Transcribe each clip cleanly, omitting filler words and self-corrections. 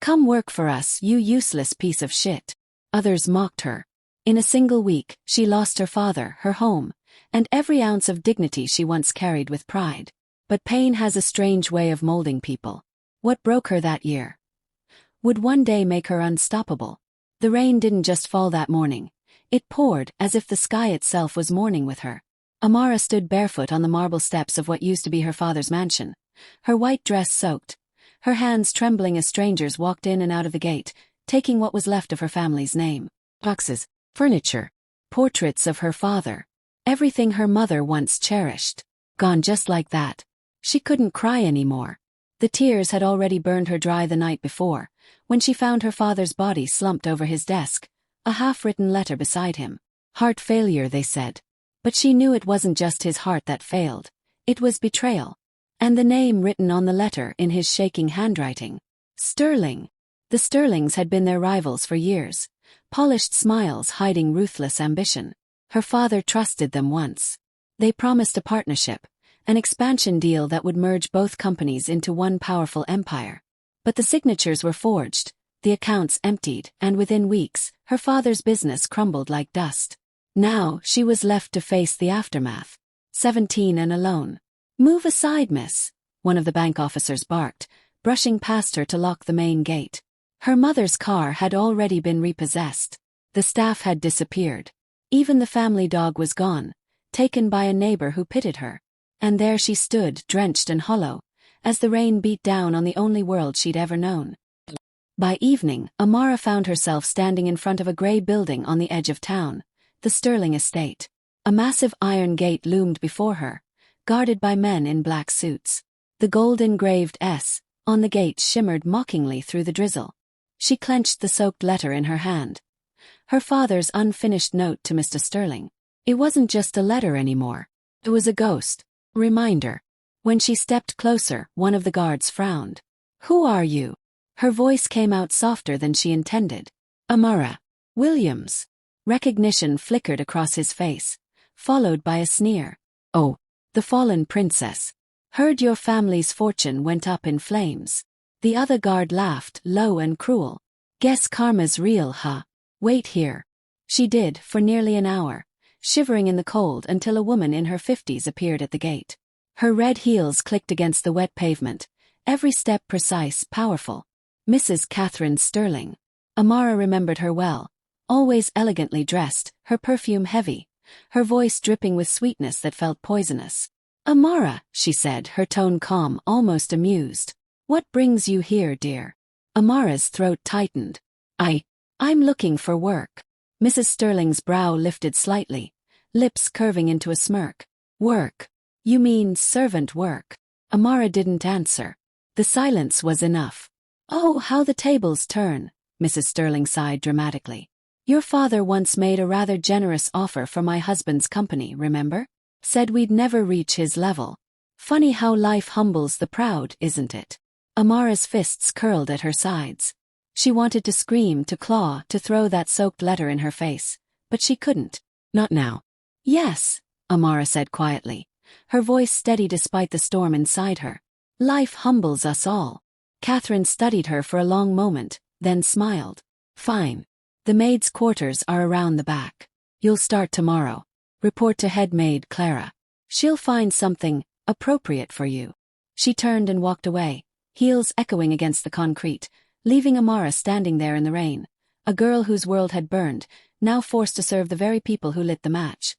"Come work for us, you useless piece of shit." Others mocked her. In a single week, she lost her father, her home, and every ounce of dignity she once carried with pride. But pain has a strange way of molding people. What broke her that year would one day make her unstoppable. The rain didn't just fall that morning. It poured as if the sky itself was mourning with her. Amara stood barefoot on the marble steps of what used to be her father's mansion, her white dress soaked, her hands trembling as strangers walked in and out of the gate, taking what was left of her family's name. Boxes, furniture, portraits of her father, everything her mother once cherished, gone just like that. She couldn't cry anymore. The tears had already burned her dry the night before, when she found her father's body slumped over his desk, a half-written letter beside him. Heart failure, they said. But she knew it wasn't just his heart that failed. It was betrayal. And the name written on the letter in his shaking handwriting. Sterling. The Sterlings had been their rivals for years, polished smiles hiding ruthless ambition. Her father trusted them once. They promised a partnership, an expansion deal that would merge both companies into one powerful empire. But the signatures were forged, the accounts emptied, and within weeks, her father's business crumbled like dust. Now, she was left to face the aftermath. 17 and alone. "Move aside, miss," one of the bank officers barked, brushing past her to lock the main gate. Her mother's car had already been repossessed. The staff had disappeared. Even the family dog was gone, taken by a neighbor who pitied her. And there she stood, drenched and hollow, as the rain beat down on the only world she'd ever known. By evening, Amara found herself standing in front of a gray building on the edge of town, the Sterling estate. A massive iron gate loomed before her, guarded by men in black suits. The gold-engraved S on the gate shimmered mockingly through the drizzle. She clenched the soaked letter in her hand. Her father's unfinished note to Mr. Sterling. It wasn't just a letter anymore. It was a ghost reminder. When she stepped closer, one of the guards frowned. "Who are you?" Her voice came out softer than she intended. "Amara Williams." Recognition flickered across his face, followed by a sneer. "Oh, the fallen princess. Heard your family's fortune went up in flames." The other guard laughed, low and cruel. "Guess karma's real, huh? Wait here." She did, for nearly an hour, shivering in the cold until a woman in her 50s appeared at the gate. Her red heels clicked against the wet pavement, every step precise, powerful. Mrs. Catherine Sterling. Amara remembered her well, always elegantly dressed, her perfume heavy, her voice dripping with sweetness that felt poisonous. "Amara," she said, her tone calm, almost amused. "What brings you here, dear?" Amara's throat tightened. I'm looking for work." Mrs. Sterling's brow lifted slightly, lips curving into a smirk. "Work? You mean servant work?" Amara didn't answer. The silence was enough. "Oh, how the tables turn," Mrs. Sterling sighed dramatically. "Your father once made a rather generous offer for my husband's company, remember? Said we'd never reach his level. Funny how life humbles the proud, isn't it?" Amara's fists curled at her sides. She wanted to scream, to claw, to throw that soaked letter in her face, but she couldn't. "Not now." "Yes," Amara said quietly, her voice steady despite the storm inside her. "Life humbles us all." Catherine studied her for a long moment, then smiled. "Fine. The maid's quarters are around the back. You'll start tomorrow. Report to head maid Clara. She'll find something appropriate for you." She turned and walked away, heels echoing against the concrete, leaving Amara standing there in the rain, a girl whose world had burned, now forced to serve the very people who lit the match.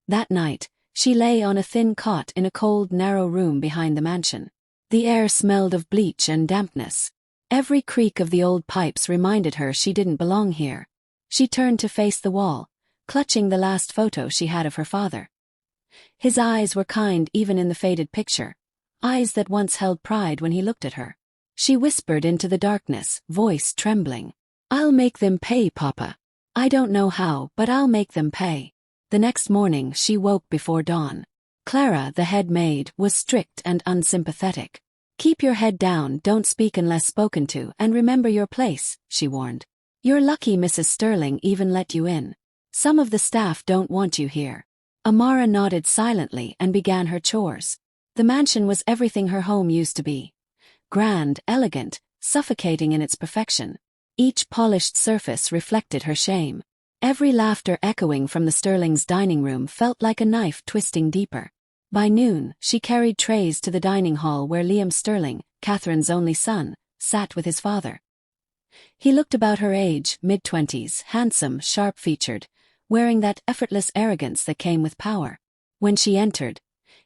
That night, she lay on a thin cot in a cold, narrow room behind the mansion. The air smelled of bleach and dampness. Every creak of the old pipes reminded her she didn't belong here. She turned to face the wall, clutching the last photo she had of her father. His eyes were kind even in the faded picture, eyes that once held pride when he looked at her. She whispered into the darkness, voice trembling. "I'll make them pay, Papa. I don't know how, but I'll make them pay." The next morning she woke before dawn. Clara, the head maid, was strict and unsympathetic. "Keep your head down, don't speak unless spoken to, and remember your place," she warned. "You're lucky Mrs. Sterling even let you in. Some of the staff don't want you here." Amara nodded silently and began her chores. The mansion was everything her home used to be. Grand, elegant, suffocating in its perfection. Each polished surface reflected her shame. Every laughter echoing from the Sterling's dining room felt like a knife twisting deeper. By noon, she carried trays to the dining hall where Liam Sterling, Catherine's only son, sat with his father. He looked about her age, mid-20s, handsome, sharp-featured, wearing that effortless arrogance that came with power. When she entered,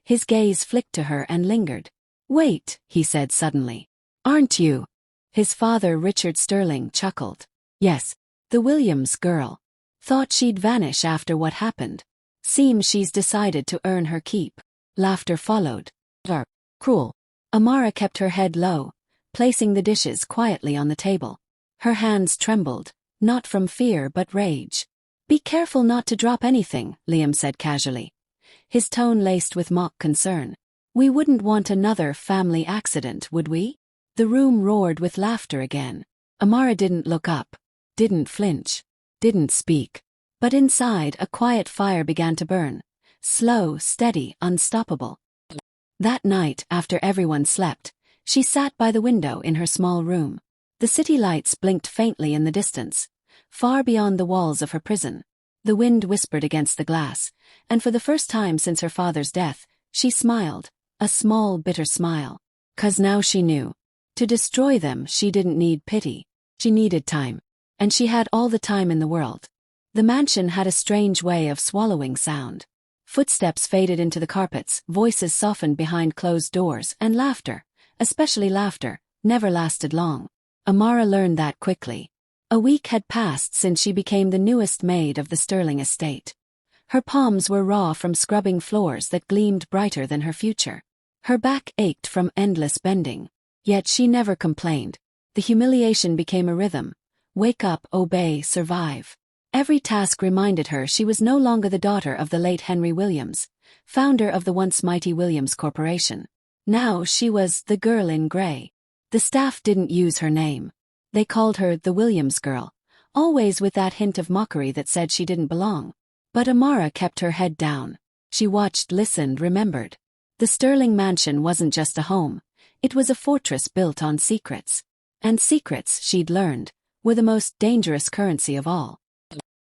his gaze flicked to her and lingered. "Wait," he said suddenly. "Aren't you?" His father, Richard Sterling, chuckled. "Yes, the Williams girl. Thought she'd vanish after what happened. Seems she's decided to earn her keep." Laughter followed. Cruel. Amara kept her head low, placing the dishes quietly on the table. Her hands trembled, not from fear but rage. "Be careful not to drop anything," Liam said casually, his tone laced with mock concern. "We wouldn't want another family accident, would we?" The room roared with laughter again. Amara didn't look up, didn't flinch, didn't speak. But inside, a quiet fire began to burn. Slow, steady, unstoppable. That night, after everyone slept, she sat by the window in her small room. The city lights blinked faintly in the distance, far beyond the walls of her prison. The wind whispered against the glass, and for the first time since her father's death, she smiled, a small, bitter smile. 'Cause now she knew. To destroy them, she didn't need pity. She needed time. And she had all the time in the world. The mansion had a strange way of swallowing sound. Footsteps faded into the carpets, voices softened behind closed doors, and laughter, especially laughter, never lasted long. Amara learned that quickly. A week had passed since she became the newest maid of the Sterling estate. Her palms were raw from scrubbing floors that gleamed brighter than her future. Her back ached from endless bending. Yet she never complained. The humiliation became a rhythm. Wake up, obey, survive. Every task reminded her she was no longer the daughter of the late Henry Williams, founder of the once mighty Williams Corporation. Now she was the girl in gray. The staff didn't use her name. They called her the Williams girl, always with that hint of mockery that said she didn't belong. But Amara kept her head down. She watched, listened, remembered. The Sterling mansion wasn't just a home. It was a fortress built on secrets. And secrets, she'd learned, were the most dangerous currency of all.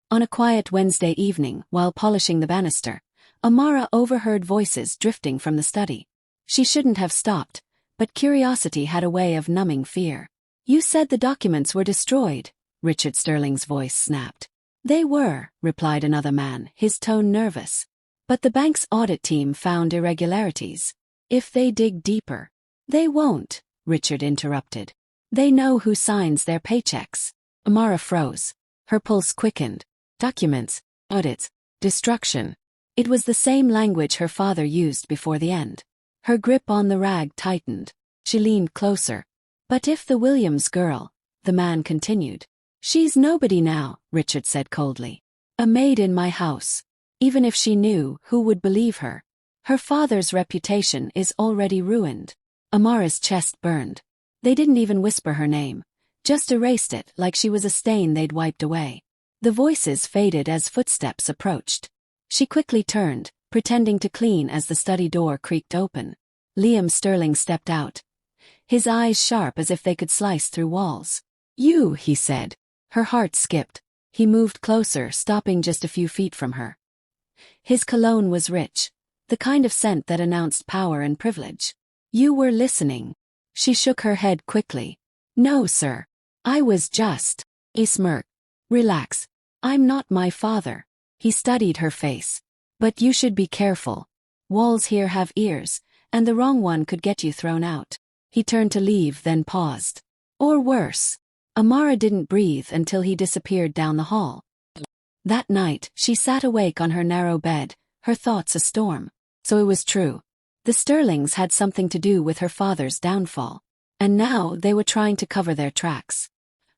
On a quiet Wednesday evening, while polishing the banister, Amara overheard voices drifting from the study. She shouldn't have stopped, but curiosity had a way of numbing fear. "You said the documents were destroyed," Richard Sterling's voice snapped. "They were," replied another man, his tone nervous. "But the bank's audit team found irregularities. If they dig deeper." "They won't," Richard interrupted. "They know who signs their paychecks." Amara froze. Her pulse quickened. Documents, audits, destruction. It was the same language her father used before the end. Her grip on the rag tightened. She leaned closer. "But if the Williams girl," the man continued. "She's nobody now," Richard said coldly. "A maid in my house. Even if she knew, who would believe her? Her father's reputation is already ruined." Amara's chest burned. They didn't even whisper her name, just erased it like she was a stain they'd wiped away. The voices faded as footsteps approached. She quickly turned, pretending to clean as the study door creaked open. Liam Sterling stepped out, his eyes sharp as if they could slice through walls. "You," he said. Her heart skipped. He moved closer, stopping just a few feet from her. His cologne was rich, the kind of scent that announced power and privilege. "You were listening." She shook her head quickly. "No, sir. I was just." He smirked. "Relax. I'm not my father." He studied her face. "But you should be careful. Walls here have ears, and the wrong one could get you thrown out." He turned to leave, then paused. "Or worse." Amara didn't breathe until he disappeared down the hall. That night, she sat awake on her narrow bed, her thoughts a storm. So it was true. The Sterlings had something to do with her father's downfall. And now they were trying to cover their tracks.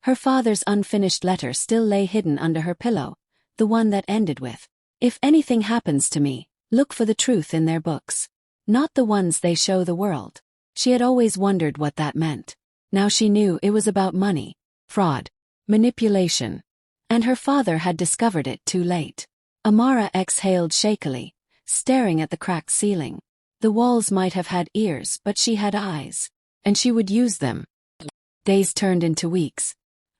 Her father's unfinished letter still lay hidden under her pillow, the one that ended with, "If anything happens to me, look for the truth in their books. Not the ones they show the world." She had always wondered what that meant. Now she knew it was about money, fraud, manipulation. And her father had discovered it too late. Amara exhaled shakily, staring at the cracked ceiling. The walls might have had ears, but she had eyes. And she would use them. Days turned into weeks.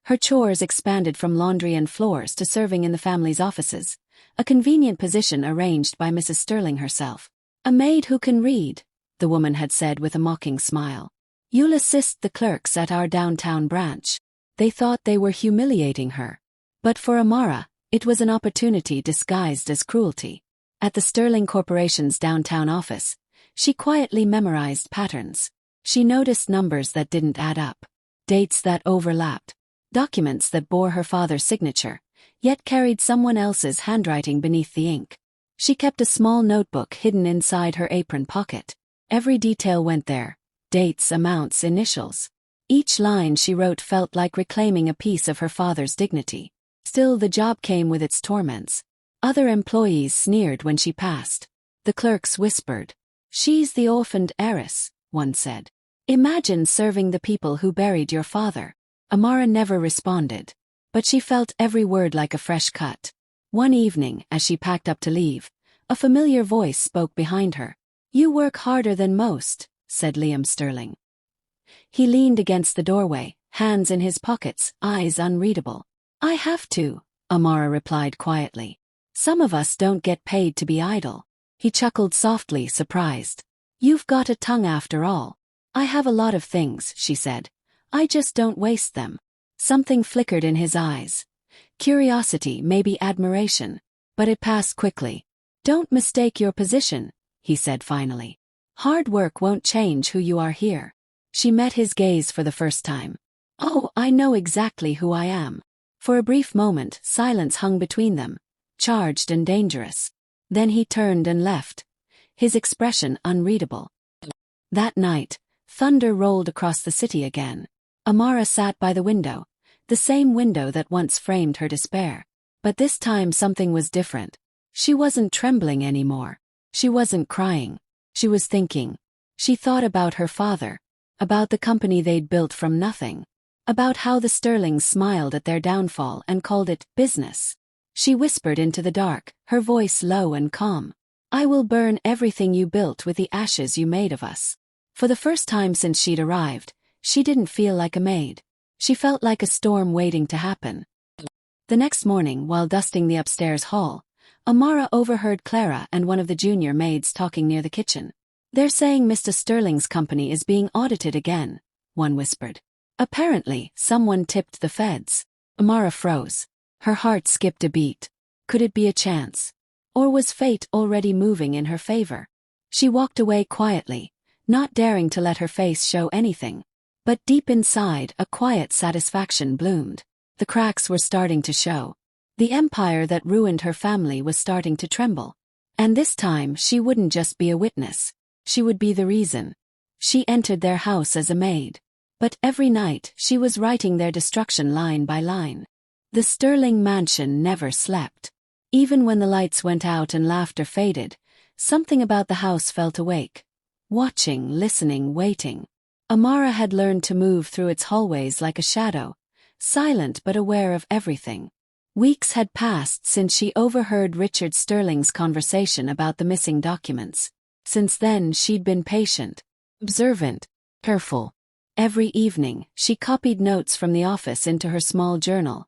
Her chores expanded from laundry and floors to serving in the family's offices, a convenient position arranged by Mrs. Sterling herself. "A maid who can read," the woman had said with a mocking smile. "You'll assist the clerks at our downtown branch." They thought they were humiliating her. But for Amara, it was an opportunity disguised as cruelty. At the Sterling Corporation's downtown office, she quietly memorized patterns. She noticed numbers that didn't add up, dates that overlapped, documents that bore her father's signature, yet carried someone else's handwriting beneath the ink. She kept a small notebook hidden inside her apron pocket. Every detail went there: dates, amounts, initials. Each line she wrote felt like reclaiming a piece of her father's dignity. Still, the job came with its torments. Other employees sneered when she passed. The clerks whispered, "She's the orphaned heiress," one said. "Imagine serving the people who buried your father." Amara never responded, but she felt every word like a fresh cut. One evening, as she packed up to leave, a familiar voice spoke behind her. "You work harder than most," said Liam Sterling. He leaned against the doorway, hands in his pockets, eyes unreadable. "I have to," Amara replied quietly. "Some of us don't get paid to be idle." He chuckled softly, surprised. "You've got a tongue after all." "I have a lot of things," she said. "I just don't waste them." Something flickered in his eyes. Curiosity, maybe admiration. But it passed quickly. "Don't mistake your position," he said finally. "Hard work won't change who you are here." She met his gaze for the first time. "Oh, I know exactly who I am." For a brief moment, silence hung between them, charged and dangerous. Then he turned and left, his expression unreadable. That night, thunder rolled across the city again. Amara sat by the window, the same window that once framed her despair. But this time something was different. She wasn't trembling anymore. She wasn't crying. She was thinking. She thought about her father, about the company they'd built from nothing, about how the Sterlings smiled at their downfall and called it business. She whispered into the dark, her voice low and calm. "I will burn everything you built with the ashes you made of us." For the first time since she'd arrived, she didn't feel like a maid. She felt like a storm waiting to happen. The next morning, while dusting the upstairs hall, Amara overheard Clara and one of the junior maids talking near the kitchen. "They're saying Mr. Sterling's company is being audited again," one whispered. "Apparently, someone tipped the feds." Amara froze. Her heart skipped a beat. Could it be a chance? Or was fate already moving in her favor? She walked away quietly, not daring to let her face show anything. But deep inside, a quiet satisfaction bloomed. The cracks were starting to show. The empire that ruined her family was starting to tremble. And this time, she wouldn't just be a witness. She would be the reason. She entered their house as a maid. But every night, she was writing their destruction line by line. The Sterling mansion never slept. Even when the lights went out and laughter faded, something about the house felt awake. Watching, listening, waiting. Amara had learned to move through its hallways like a shadow, silent but aware of everything. Weeks had passed since she overheard Richard Sterling's conversation about the missing documents. Since then, she'd been patient, observant, careful. Every evening, she copied notes from the office into her small journal,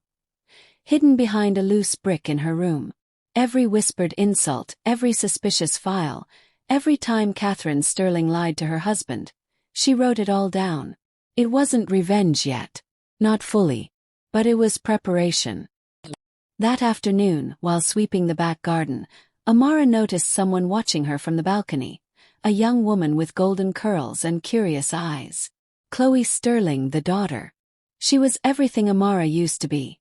hidden behind a loose brick in her room. Every whispered insult, every suspicious file, every time Catherine Sterling lied to her husband, she wrote it all down. It wasn't revenge yet. Not fully. But it was preparation. That afternoon, while sweeping the back garden, Amara noticed someone watching her from the balcony, a young woman with golden curls and curious eyes. Chloe Sterling, the daughter. She was everything Amara used to be.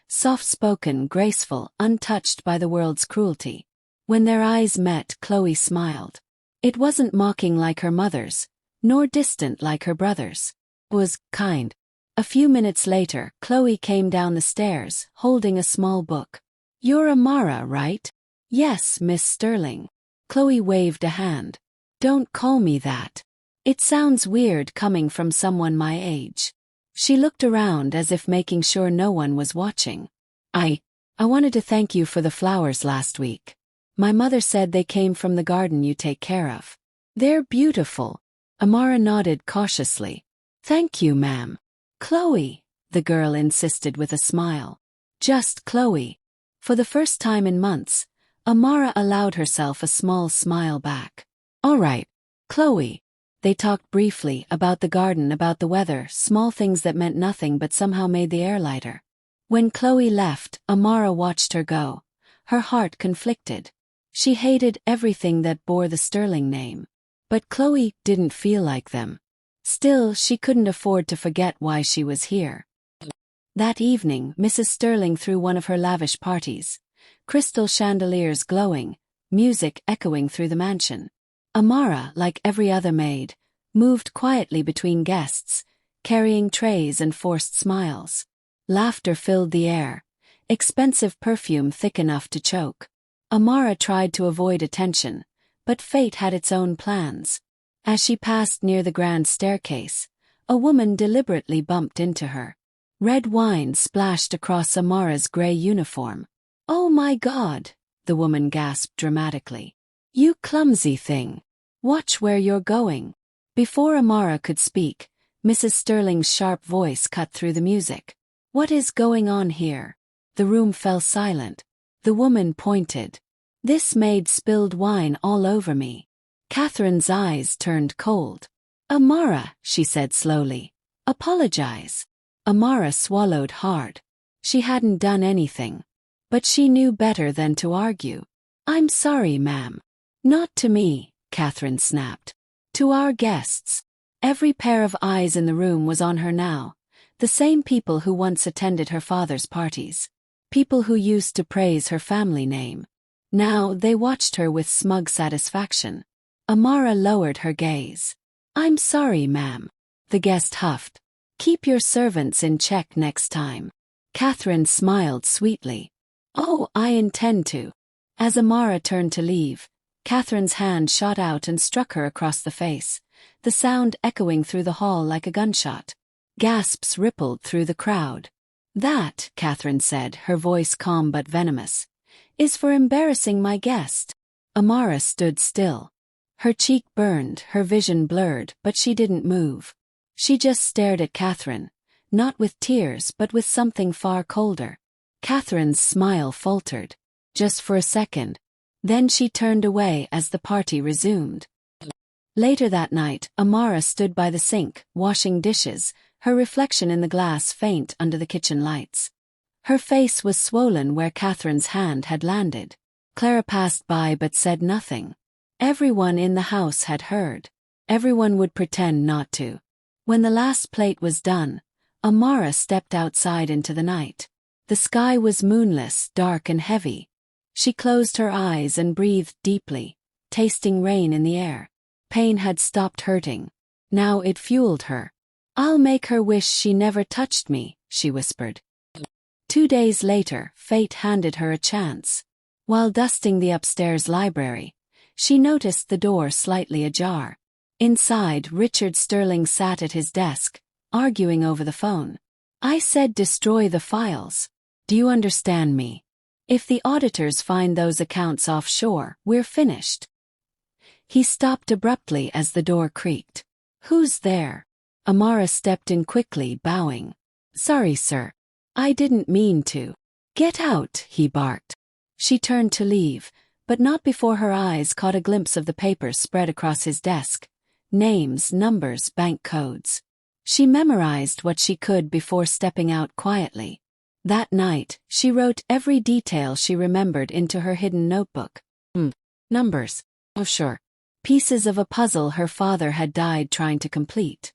Soft-spoken, graceful, untouched by the world's cruelty. When their eyes met, Chloe smiled. It wasn't mocking like her mother's, nor distant like her brother's. It was kind. A few minutes later, Chloe came down the stairs, holding a small book. "You're Amara, right?" "Yes, Miss Sterling." Chloe waved a hand. "Don't call me that. It sounds weird coming from someone my age." She looked around as if making sure no one was watching. I wanted to thank you for the flowers last week. My mother said they came from the garden you take care of. They're beautiful." Amara nodded cautiously. "Thank you, ma'am." Chloe, the girl insisted with a smile. Just Chloe. For the first time in months, Amara allowed herself a small smile back. All right, Chloe. They talked briefly about the garden, about the weather, small things that meant nothing but somehow made the air lighter. When Chloe left, Amara watched her go. Her heart conflicted. She hated everything that bore the Sterling name. But Chloe didn't feel like them. Still, she couldn't afford to forget why she was here. That evening, Mrs. Sterling threw one of her lavish parties. Crystal chandeliers glowing, music echoing through the mansion. Amara, like every other maid, moved quietly between guests, carrying trays and forced smiles. Laughter filled the air, expensive perfume thick enough to choke. Amara tried to avoid attention, but fate had its own plans. As she passed near the grand staircase, a woman deliberately bumped into her. Red wine splashed across Amara's gray uniform. "Oh my God," the woman gasped dramatically. "You clumsy thing. Watch where you're going." Before Amara could speak, Mrs. Sterling's sharp voice cut through the music. "What is going on here?" The room fell silent. The woman pointed. "This maid spilled wine all over me." Catherine's eyes turned cold. "Amara," she said slowly. "Apologize." Amara swallowed hard. She hadn't done anything. But she knew better than to argue. "I'm sorry, ma'am." "Not to me," Catherine snapped. "To our guests." Every pair of eyes in the room was on her now. The same people who once attended her father's parties. People who used to praise her family name. Now they watched her with smug satisfaction. Amara lowered her gaze. "I'm sorry, ma'am." The guest huffed. "Keep your servants in check next time." Catherine smiled sweetly. "Oh, I intend to." As Amara turned to leave, Catherine's hand shot out and struck her across the face, the sound echoing through the hall like a gunshot. Gasps rippled through the crowd. "That," Catherine said, her voice calm but venomous, "is for embarrassing my guest." Amara stood still. Her cheek burned, her vision blurred, but she didn't move. She just stared at Catherine, not with tears but with something far colder. Catherine's smile faltered. Just for a second. Then she turned away as the party resumed. Later that night, Amara stood by the sink, washing dishes, her reflection in the glass faint under the kitchen lights. Her face was swollen where Catherine's hand had landed. Clara passed by but said nothing. Everyone in the house had heard. Everyone would pretend not to. When the last plate was done, Amara stepped outside into the night. The sky was moonless, dark and heavy. She closed her eyes and breathed deeply, tasting rain in the air. Pain had stopped hurting. Now it fueled her. "I'll make her wish she never touched me," she whispered. 2 days later, fate handed her a chance. While dusting the upstairs library, she noticed the door slightly ajar. Inside, Richard Sterling sat at his desk, arguing over the phone. "I said destroy the files. Do you understand me? If the auditors find those accounts offshore, we're finished." He stopped abruptly as the door creaked. "Who's there?" Amara stepped in quickly, bowing. "Sorry, sir. I didn't mean to." "Get out," he barked. She turned to leave, but not before her eyes caught a glimpse of the papers spread across his desk. Names, numbers, bank codes. She memorized what she could before stepping out quietly. That night, she wrote every detail she remembered into her hidden notebook. Numbers. Oh sure. Pieces of a puzzle her father had died trying to complete.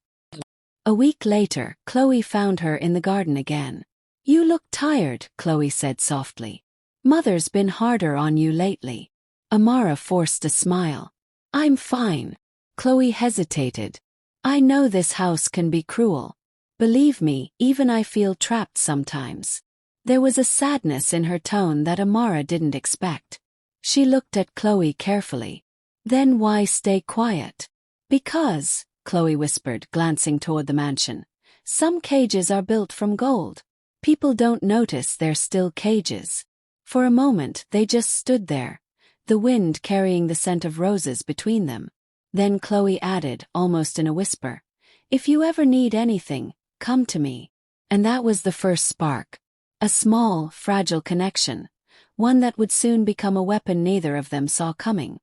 A week later, Chloe found her in the garden again. "You look tired," Chloe said softly. "Mother's been harder on you lately." Amara forced a smile. "I'm fine." Chloe hesitated. "I know this house can be cruel. Believe me, even I feel trapped sometimes." There was a sadness in her tone that Amara didn't expect. She looked at Chloe carefully. "Then why stay quiet?" "Because," Chloe whispered, glancing toward the mansion, "some cages are built from gold. People don't notice they're still cages." For a moment they just stood there, the wind carrying the scent of roses between them. Then Chloe added, almost in a whisper, "If you ever need anything, come to me. And that was the first spark. A small, fragile connection. One that would soon become a weapon neither of them saw coming.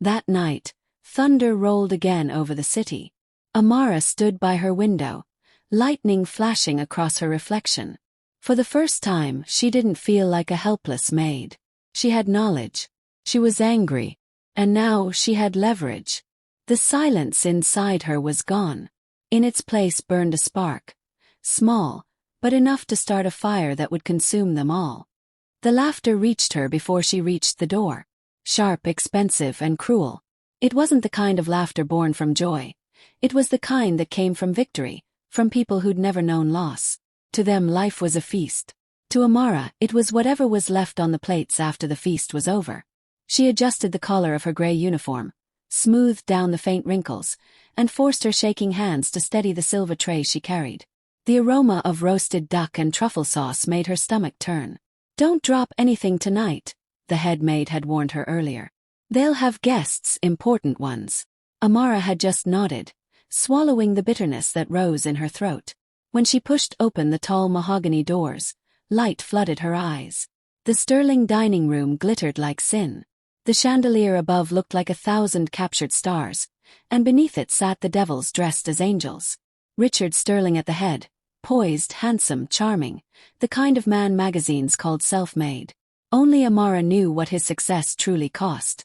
That night, thunder rolled again over the city. Amara stood by her window, lightning flashing across her reflection. For the first time, she didn't feel like a helpless maid. She had knowledge. She was angry. And now she had leverage. The silence inside her was gone. In its place burned a spark. Small, but enough to start a fire that would consume them all. The laughter reached her before she reached the door. Sharp, expensive, and cruel. It wasn't the kind of laughter born from joy. It was the kind that came from victory, from people who'd never known loss. To them life was a feast. To Amara, it was whatever was left on the plates after the feast was over. She adjusted the collar of her gray uniform, smoothed down the faint wrinkles, and forced her shaking hands to steady the silver tray she carried. The aroma of roasted duck and truffle sauce made her stomach turn. "Don't drop anything tonight," the head maid had warned her earlier. "They'll have guests, important ones." Amara had just nodded, swallowing the bitterness that rose in her throat. When she pushed open the tall mahogany doors, light flooded her eyes. The sterling dining room glittered like sin. The chandelier above looked like 1,000 captured stars, and beneath it sat the devils dressed as angels. Richard Sterling at the head, poised, handsome, charming, the kind of man magazines called self-made. Only Amara knew what his success truly cost.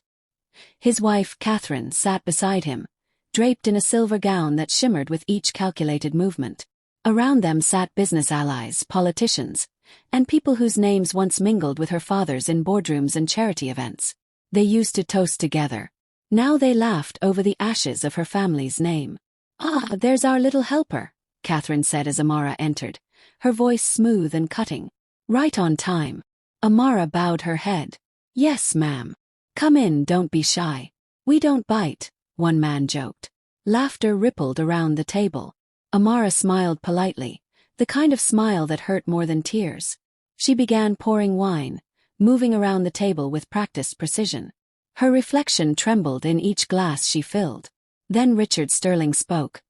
His wife, Catherine, sat beside him, draped in a silver gown that shimmered with each calculated movement. Around them sat business allies, politicians, and people whose names once mingled with her father's in boardrooms and charity events. They used to toast together. Now they laughed over the ashes of her family's name. "Ah, there's our little helper," Catherine said as Amara entered, her voice smooth and cutting. "Right on time." Amara bowed her head. "Yes, ma'am. Come in, don't be shy. We don't bite," one man joked. Laughter rippled around the table. Amara smiled politely, the kind of smile that hurt more than tears. She began pouring wine, moving around the table with practiced precision. Her reflection trembled in each glass she filled. Then Richard Sterling spoke,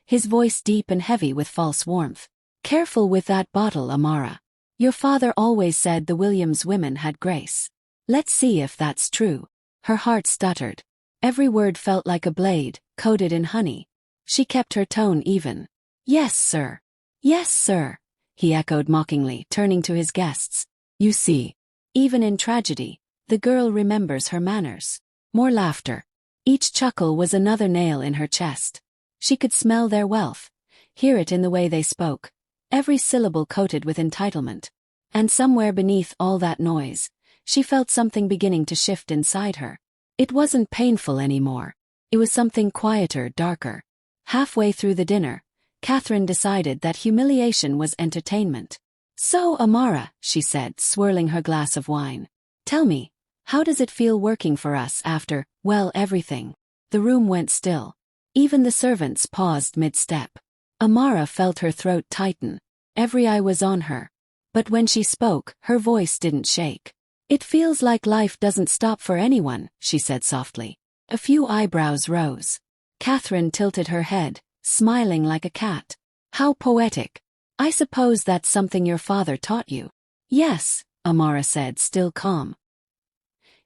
his voice deep and heavy with false warmth. "Careful with that bottle, Amara. Your father always said the Williams women had grace. Let's see if that's true." Her heart stuttered. Every word felt like a blade, coated in honey. She kept her tone even. "Yes, sir. Yes, sir," he echoed mockingly, turning to his guests. "You see, even in tragedy, the girl remembers her manners." More laughter. Each chuckle was another nail in her chest. She could smell their wealth, hear it in the way they spoke, every syllable coated with entitlement. And somewhere beneath all that noise, she felt something beginning to shift inside her. It wasn't painful anymore. It was something quieter, darker. Halfway through the dinner, Catherine decided that humiliation was entertainment. "So, Amara," she said, swirling her glass of wine, "tell me, how does it feel working for us after, well, everything?" The room went still. Even the servants paused mid-step. Amara felt her throat tighten. Every eye was on her. But when she spoke, her voice didn't shake. "It feels like life doesn't stop for anyone," she said softly. A few eyebrows rose. Catherine tilted her head, smiling like a cat. "How poetic. I suppose that's something your father taught you." "Yes," Amara said, still calm.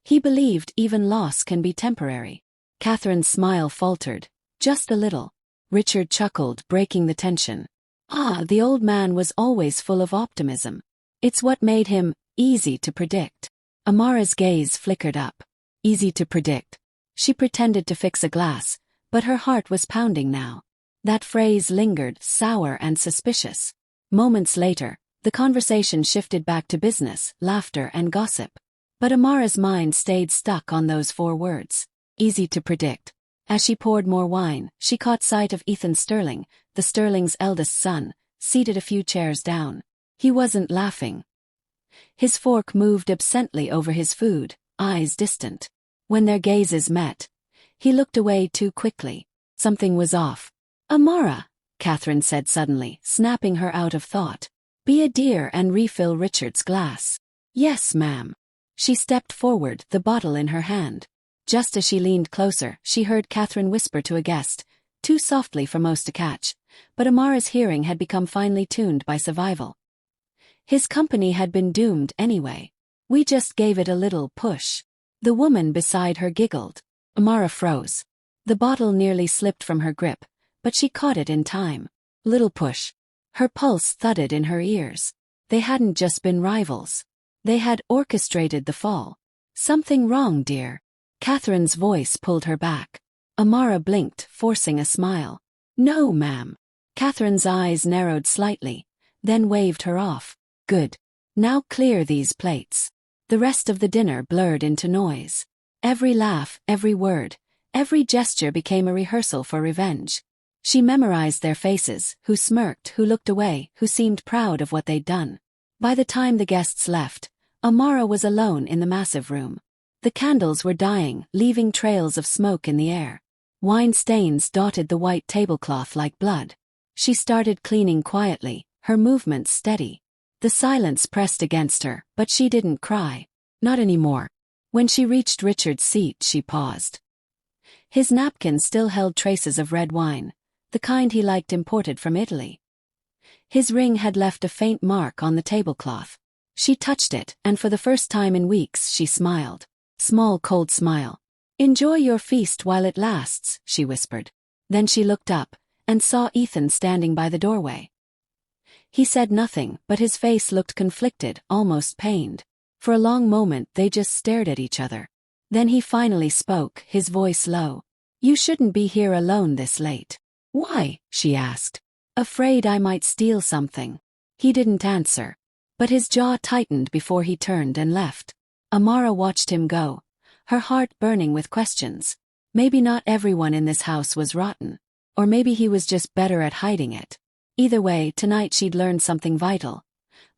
"He believed even loss can be temporary." Catherine's smile faltered, just a little. Richard chuckled, breaking the tension. "Ah, the old man was always full of optimism. It's what made him easy to predict." Amara's gaze flickered up. Easy to predict. She pretended to fix a glass, but her heart was pounding now. That phrase lingered, sour and suspicious. Moments later, the conversation shifted back to business, laughter, and gossip. But Amara's mind stayed stuck on those 4 words. Easy to predict. As she poured more wine, she caught sight of Ethan Sterling, the Sterling's eldest son, seated a few chairs down. He wasn't laughing. His fork moved absently over his food, eyes distant. When their gazes met, he looked away too quickly. Something was off. "Amara," Catherine said suddenly, snapping her out of thought. "Be a dear and refill Richard's glass." "Yes, ma'am." She stepped forward, the bottle in her hand. Just as she leaned closer, she heard Catherine whisper to a guest, too softly for most to catch, but Amara's hearing had become finely tuned by survival. His company had been doomed anyway. We just gave it a little push. The woman beside her giggled. Amara froze. The bottle nearly slipped from her grip, but she caught it in time. Little push. Her pulse thudded in her ears. They hadn't just been rivals. They had orchestrated the fall. Something wrong, dear. Catherine's voice pulled her back. Amara blinked, forcing a smile. No, ma'am. Catherine's eyes narrowed slightly, then waved her off. Good. Now clear these plates. The rest of the dinner blurred into noise. Every laugh, every word, every gesture became a rehearsal for revenge. She memorized their faces, who smirked, who looked away, who seemed proud of what they'd done. By the time the guests left, Amara was alone in the massive room. The candles were dying, leaving trails of smoke in the air. Wine stains dotted the white tablecloth like blood. She started cleaning quietly, her movements steady. The silence pressed against her, but she didn't cry. Not anymore. When she reached Richard's seat, she paused. His napkin still held traces of red wine, the kind he liked imported from Italy. His ring had left a faint mark on the tablecloth. She touched it, and for the first time in weeks she smiled. Small cold smile. Enjoy your feast while it lasts, she whispered. Then she looked up, and saw Ethan standing by the doorway. He said nothing, but his face looked conflicted, almost pained. For a long moment they just stared at each other. Then he finally spoke, his voice low. You shouldn't be here alone this late. Why? She asked. Afraid I might steal something. He didn't answer, but his jaw tightened before he turned and left. Amara watched him go, her heart burning with questions. Maybe not everyone in this house was rotten, or maybe he was just better at hiding it. Either way, tonight she'd learned something vital.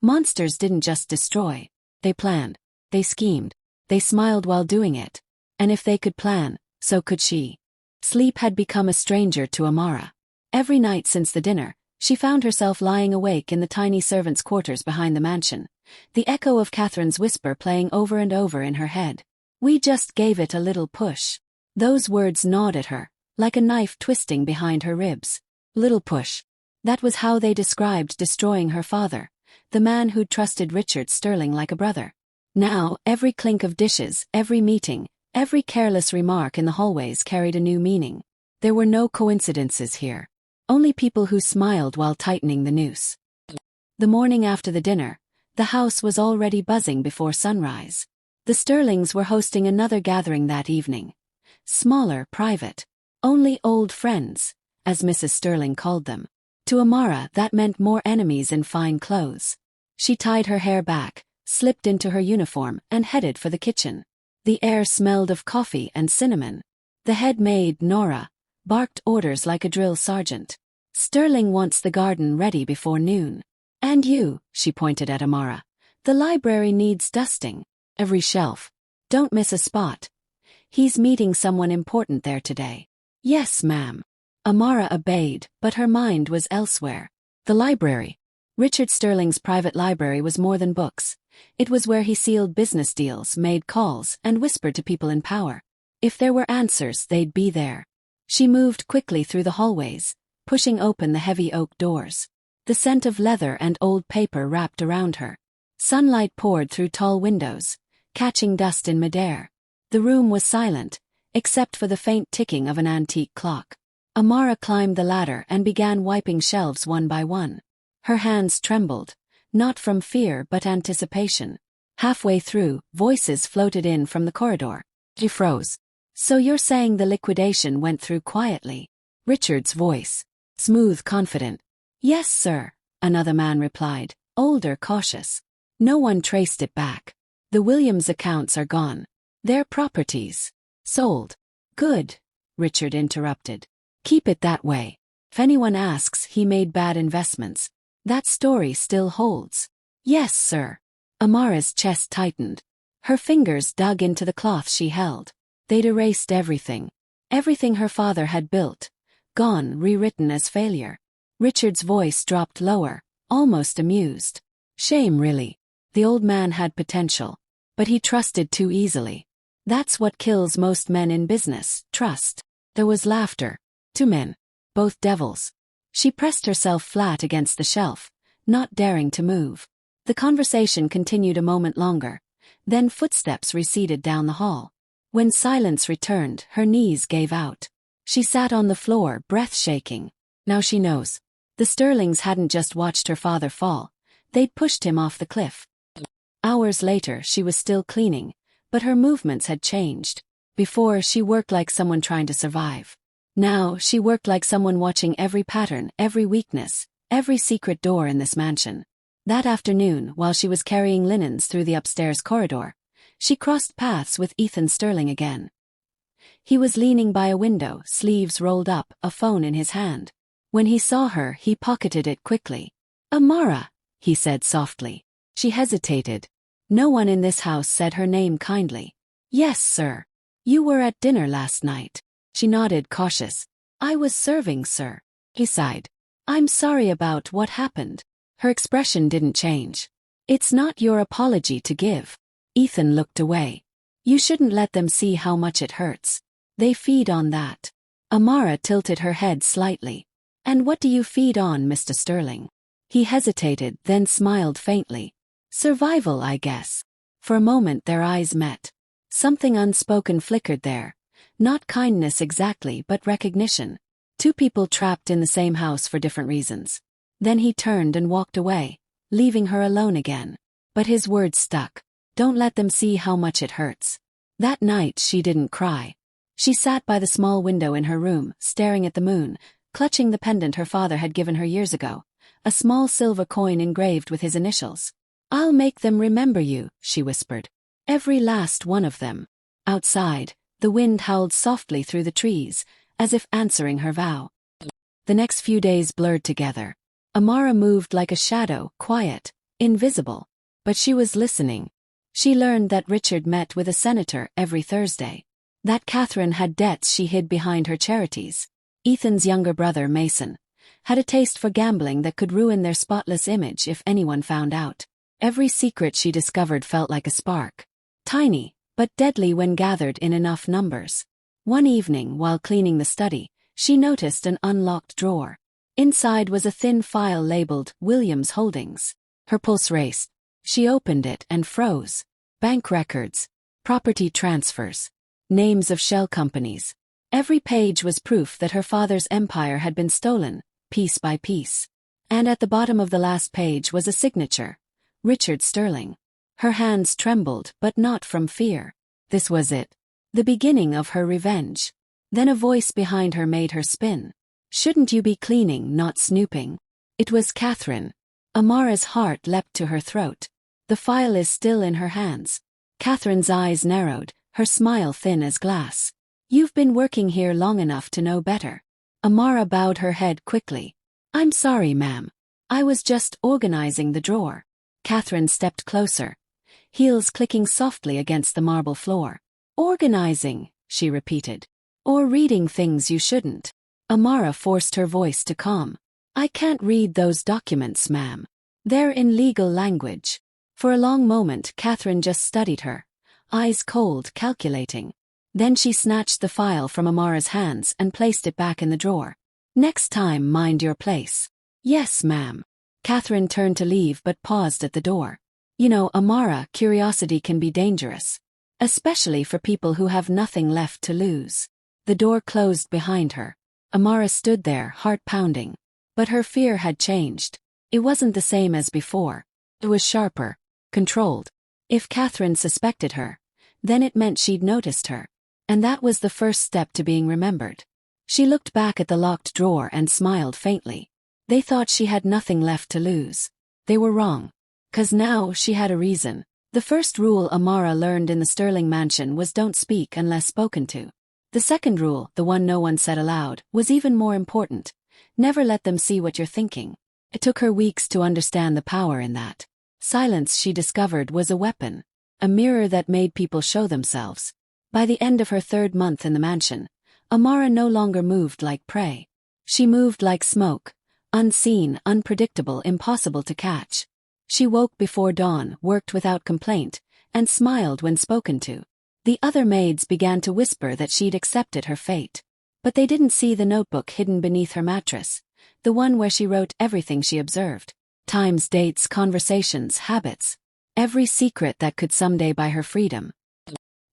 Monsters didn't just destroy. They planned. They schemed. They smiled while doing it. And if they could plan, so could she. Sleep had become a stranger to Amara. Every night since the dinner, she found herself lying awake in the tiny servants' quarters behind the mansion, the echo of Catherine's whisper playing over and over in her head. We just gave it a little push. Those words gnawed at her, like a knife twisting behind her ribs. Little push. That was how they described destroying her father, the man who'd trusted Richard Sterling like a brother. Now, every clink of dishes, every meeting, every careless remark in the hallways carried a new meaning. There were no coincidences here. Only people who smiled while tightening the noose. The morning after the dinner, the house was already buzzing before sunrise. The Sterlings were hosting another gathering that evening. Smaller, private. Only old friends, as Mrs. Sterling called them. To Amara, that meant more enemies in fine clothes. She tied her hair back, slipped into her uniform, and headed for the kitchen. The air smelled of coffee and cinnamon. The head maid, Nora, barked orders like a drill sergeant. Sterling wants the garden ready before noon. And you, she pointed at Amara. The library needs dusting. Every shelf. Don't miss a spot. He's meeting someone important there today. Yes, ma'am. Amara obeyed, but her mind was elsewhere. The library. Richard Sterling's private library was more than books. It was where he sealed business deals, made calls, and whispered to people in power. If there were answers, they'd be there. She moved quickly through the hallways, pushing open the heavy oak doors. The scent of leather and old paper wrapped around her. Sunlight poured through tall windows, catching dust in midair. The room was silent, except for the faint ticking of an antique clock. Amara climbed the ladder and began wiping shelves one by one. Her hands trembled, not from fear but anticipation. Halfway through, voices floated in from the corridor. She froze. So you're saying the liquidation went through quietly? Richard's voice. Smooth, confident. Yes, sir, another man replied, older, cautious. No one traced it back. The Williams accounts are gone. Their properties. Sold. Good, Richard interrupted. Keep it that way. If anyone asks, he made bad investments. That story still holds. Yes, sir. Amara's chest tightened. Her fingers dug into the cloth she held. They'd erased everything. Everything her father had built. Gone, rewritten as failure. Richard's voice dropped lower, almost amused. Shame, really. The old man had potential. But he trusted too easily. That's what kills most men in business, trust. There was laughter. Two men. Both devils. She pressed herself flat against the shelf, not daring to move. The conversation continued a moment longer. Then footsteps receded down the hall. When silence returned, her knees gave out. She sat on the floor, breath shaking. Now she knows. The Sterlings hadn't just watched her father fall. They'd pushed him off the cliff. Hours later, she was still cleaning, but her movements had changed. Before, she worked like someone trying to survive. Now, she worked like someone watching every pattern, every weakness, every secret door in this mansion. That afternoon, while she was carrying linens through the upstairs corridor, she crossed paths with Ethan Sterling again. He was leaning by a window, sleeves rolled up, a phone in his hand. When he saw her, he pocketed it quickly. "Amara," he said softly. She hesitated. No one in this house said her name kindly. "Yes, sir. You were at dinner last night." She nodded, cautious. "I was serving, sir." He sighed. "I'm sorry about what happened." Her expression didn't change. "It's not your apology to give." Ethan looked away. "You shouldn't let them see how much it hurts. They feed on that." Amara tilted her head slightly. "And what do you feed on, Mr. Sterling?" He hesitated, then smiled faintly. "Survival, I guess." For a moment their eyes met. Something unspoken flickered there. Not kindness exactly, but recognition. Two people trapped in the same house for different reasons. Then he turned and walked away, leaving her alone again. But his words stuck. Don't let them see how much it hurts. That night she didn't cry. She sat by the small window in her room, staring at the moon, clutching the pendant her father had given her years ago, a small silver coin engraved with his initials. "I'll make them remember you," she whispered. "Every last one of them." Outside, the wind howled softly through the trees, as if answering her vow. The next few days blurred together. Amara moved like a shadow, quiet, invisible. But she was listening. She learned that Richard met with a senator every Thursday. That Catherine had debts she hid behind her charities. Ethan's younger brother, Mason, had a taste for gambling that could ruin their spotless image if anyone found out. Every secret she discovered felt like a spark. Tiny, but deadly when gathered in enough numbers. One evening, while cleaning the study, she noticed an unlocked drawer. Inside was a thin file labeled Williams Holdings. Her pulse raced. She opened it and froze. Bank records, property transfers, names of shell companies. Every page was proof that her father's empire had been stolen, piece by piece. And at the bottom of the last page was a signature. Richard Sterling. Her hands trembled, but not from fear. This was it. The beginning of her revenge. Then a voice behind her made her spin. "Shouldn't you be cleaning, not snooping?" It was Catherine. Amara's heart leapt to her throat. The file is still in her hands. Catherine's eyes narrowed, her smile thin as glass. "You've been working here long enough to know better." Amara bowed her head quickly. "I'm sorry, ma'am. I was just organizing the drawer." Catherine stepped closer, heels clicking softly against the marble floor. "Organizing," she repeated. "Or reading things you shouldn't." Amara forced her voice to calm. "I can't read those documents, ma'am. They're in legal language." For a long moment Catherine just studied her, eyes cold, calculating. Then she snatched the file from Amara's hands and placed it back in the drawer. "Next time, mind your place." "Yes, ma'am." Catherine turned to leave but paused at the door. "You know, Amara, curiosity can be dangerous. Especially for people who have nothing left to lose." The door closed behind her. Amara stood there, heart pounding. But her fear had changed. It wasn't the same as before. It was sharper, controlled. If Catherine suspected her, then it meant she'd noticed her. And that was the first step to being remembered. She looked back at the locked drawer and smiled faintly. They thought she had nothing left to lose. They were wrong. 'Cause now she had a reason. The first rule Amara learned in the Sterling mansion was don't speak unless spoken to. The second rule, the one no one said aloud, was even more important. Never let them see what you're thinking. It took her weeks to understand the power in that. Silence, she discovered, was a weapon. A mirror that made people show themselves. By the end of her 3rd month in the mansion, Amara no longer moved like prey. She moved like smoke. Unseen, unpredictable, impossible to catch. She woke before dawn, worked without complaint, and smiled when spoken to. The other maids began to whisper that she'd accepted her fate. But they didn't see the notebook hidden beneath her mattress, the one where she wrote everything she observed. Times, dates, conversations, habits. Every secret that could someday buy her freedom.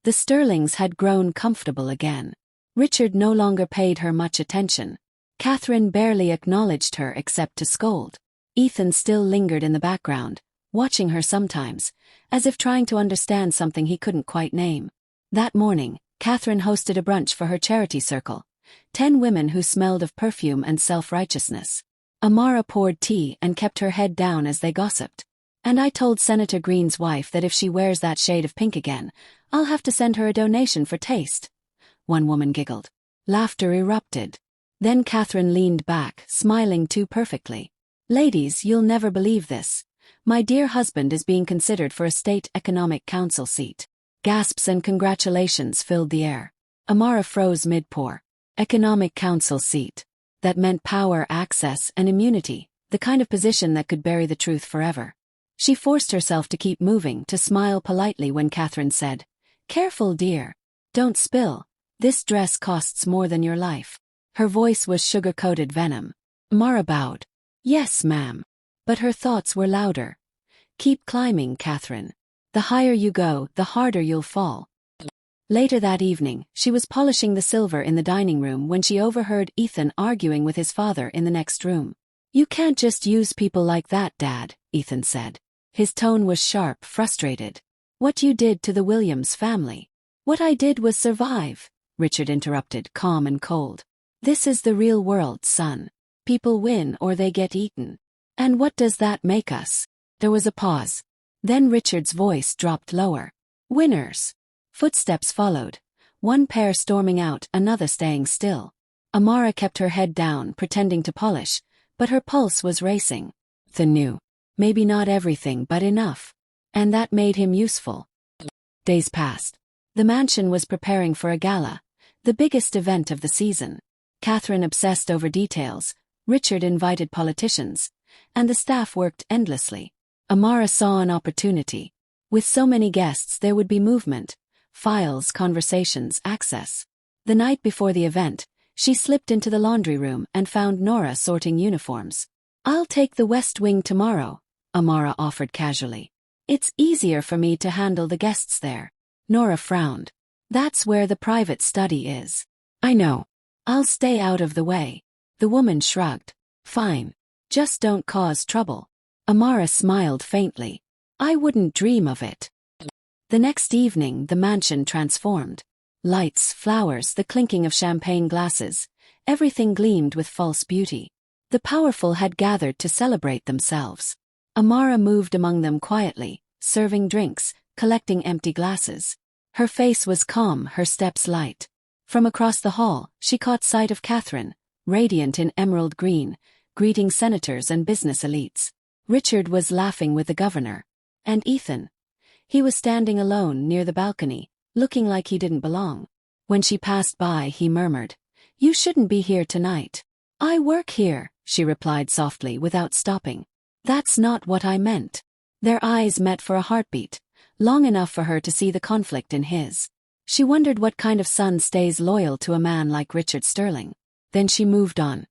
The Sterlings had grown comfortable again. Richard no longer paid her much attention. Catherine barely acknowledged her except to scold. Ethan still lingered in the background, watching her sometimes, as if trying to understand something he couldn't quite name. That morning, Catherine hosted a brunch for her charity circle. 10 women who smelled of perfume and self-righteousness. Amara poured tea and kept her head down as they gossiped. "And I told Senator Green's wife that if she wears that shade of pink again, I'll have to send her a donation for taste." One woman giggled. Laughter erupted. Then Catherine leaned back, smiling too perfectly. "Ladies, you'll never believe this. My dear husband is being considered for a state economic council seat." Gasps and congratulations filled the air. Amara froze mid-pour. Economic council seat. That meant power, access, and immunity, the kind of position that could bury the truth forever. She forced herself to keep moving, to smile politely when Catherine said, "Careful, dear. Don't spill. This dress costs more than your life." Her voice was sugar-coated venom. Amara bowed. "Yes, ma'am." But her thoughts were louder. "Keep climbing, Catherine. The higher you go, the harder you'll fall." Later that evening, she was polishing the silver in the dining room when she overheard Ethan arguing with his father in the next room. "You can't just use people like that, Dad," Ethan said. His tone was sharp, frustrated. "What you did to the Williams family." "What I did was survive," Richard interrupted, calm and cold. "This is the real world, son. People win or they get eaten. And what does that make us?" There was a pause. Then Richard's voice dropped lower. "Winners." Footsteps followed. One pair storming out, another staying still. Amara kept her head down, pretending to polish, but her pulse was racing. The new. Maybe not everything, but enough. And that made him useful. Days passed. The mansion was preparing for a gala, the biggest event of the season. Catherine obsessed over details, Richard invited politicians, and the staff worked endlessly. Amara saw an opportunity. With so many guests there would be movement, files, conversations, access. The night before the event, she slipped into the laundry room and found Nora sorting uniforms. "I'll take the West Wing tomorrow," Amara offered casually. "It's easier for me to handle the guests there." Nora frowned. "That's where the private study is." "I know. I'll stay out of the way." The woman shrugged. "Fine. Just don't cause trouble." Amara smiled faintly. "I wouldn't dream of it." The next evening the mansion transformed. Lights, flowers, the clinking of champagne glasses, everything gleamed with false beauty. The powerful had gathered to celebrate themselves. Amara moved among them quietly, serving drinks, collecting empty glasses. Her face was calm, her steps light. From across the hall, she caught sight of Catherine, radiant in emerald green, greeting senators and business elites. Richard was laughing with the governor. And Ethan? He was standing alone near the balcony, looking like he didn't belong. When she passed by, he murmured, "You shouldn't be here tonight." "I work here," she replied softly without stopping. "That's not what I meant." Their eyes met for a heartbeat, long enough for her to see the conflict in his. She wondered what kind of son stays loyal to a man like Richard Sterling. Then she moved on.